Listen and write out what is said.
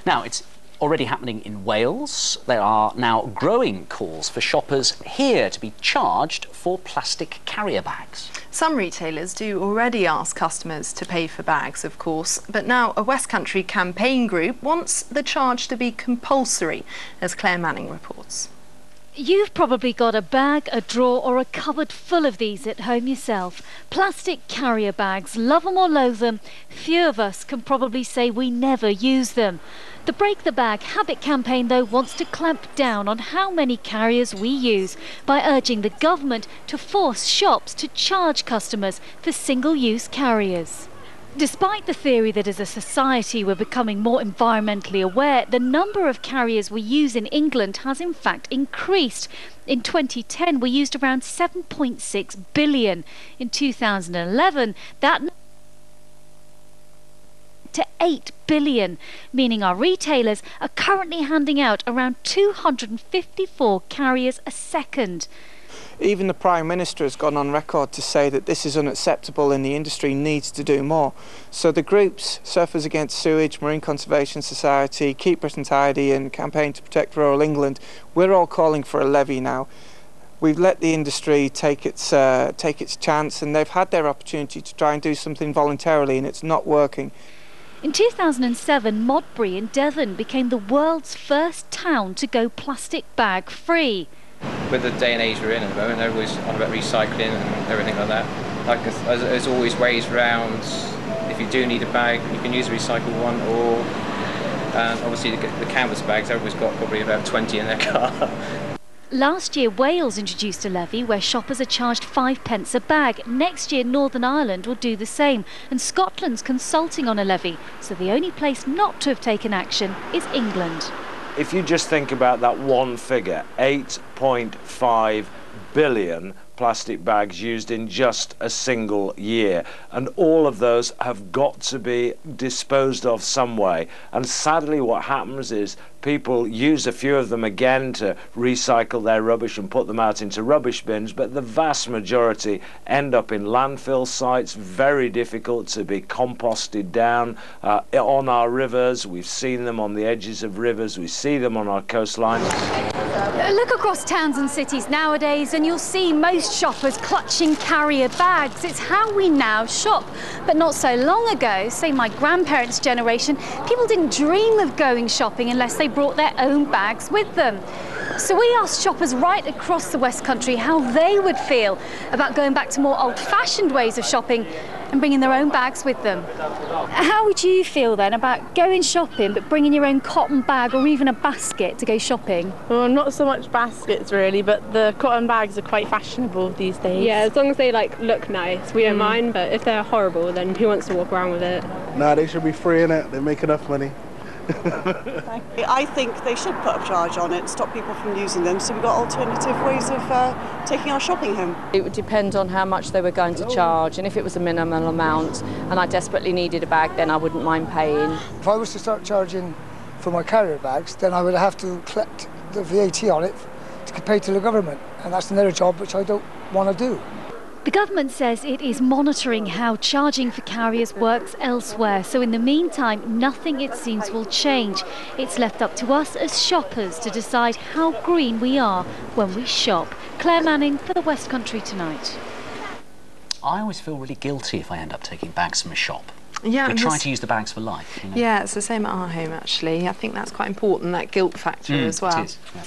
Now, it's already happening in Wales. There are now growing calls for shoppers here to be charged for plastic carrier bags. Some retailers do already ask customers to pay for bags, of course, but now a West Country campaign group wants the charge to be compulsory, as Claire Manning reports. You've probably got a bag, a drawer or a cupboard full of these at home yourself. Plastic carrier bags, love them or loathe them, few of us can probably say we never use them. The Break the Bag Habit campaign, though, wants to clamp down on how many carriers we use by urging the government to force shops to charge customers for single-use carriers. Despite the theory that as a society we're becoming more environmentally aware, the number of carriers we use in England has in fact increased. In 2010 we used around 7.6 billion. In 2011 that to 8 billion, meaning our retailers are currently handing out around 254 carriers a second. Even the Prime Minister has gone on record to say that this is unacceptable and the industry needs to do more. So the groups, Surfers Against Sewage, Marine Conservation Society, Keep Britain Tidy and Campaign to Protect Rural England, we're all calling for a levy now. We've let the industry take its chance, and they've had their opportunity to try and do something voluntarily, and it's not working. In 2007, Modbury in Devon became the world's first town to go plastic bag free. With the day and age we're in at the moment, they're always on about recycling and everything like that. Like there's always ways around. If you do need a bag, you can use a recycled one, or obviously the canvas bags. Everybody's got probably about 20 in their car. Last year, Wales introduced a levy where shoppers are charged 5p a bag. Next year, Northern Ireland will do the same, and Scotland's consulting on a levy. So the only place not to have taken action is England. If you just think about that one figure, 8.5 billion plastic bags used in just a single year, and all of those have got to be disposed of some way. And sadly what happens is people use a few of them again to recycle their rubbish and put them out into rubbish bins, but the vast majority end up in landfill sites, very difficult to be composted down on our rivers. We've seen them on the edges of rivers, we see them on our coastlines. Look across towns and cities nowadays and you'll see most shoppers clutching carrier bags. It's how we now shop. But not so long ago, say my grandparents' generation, people didn't dream of going shopping unless they brought their own bags with them. So we asked shoppers right across the West Country how they would feel about going back to more old-fashioned ways of shopping and bringing their own bags with them. How would you feel then about going shopping but bringing your own cotton bag or even a basket to go shopping? Well, not so much baskets really, but the cotton bags are quite fashionable these days. Yeah, as long as they look nice, we don't mind, but if they're horrible, then who wants to walk around with it? Nah, they should be free in it. They make enough money. I think they should put a charge on it, stop people from using them, so we've got alternative ways of taking our shopping home. It would depend on how much they were going to charge, and if it was a minimal amount and I desperately needed a bag, then I wouldn't mind paying. If I was to start charging for my carrier bags, then I would have to collect the VAT on it to pay to the government, and that's another job which I don't want to do. The government says it is monitoring how charging for carriers works elsewhere, so in the meantime nothing it seems will change. It's left up to us as shoppers to decide how green we are when we shop. Claire Manning for the West Country Tonight. I always feel really guilty if I end up taking bags from a shop. Yeah, we're trying to use the bags for life. You know? Yeah, it's the same at our home actually. I think that's quite important, that guilt factor as well. It is. Yeah.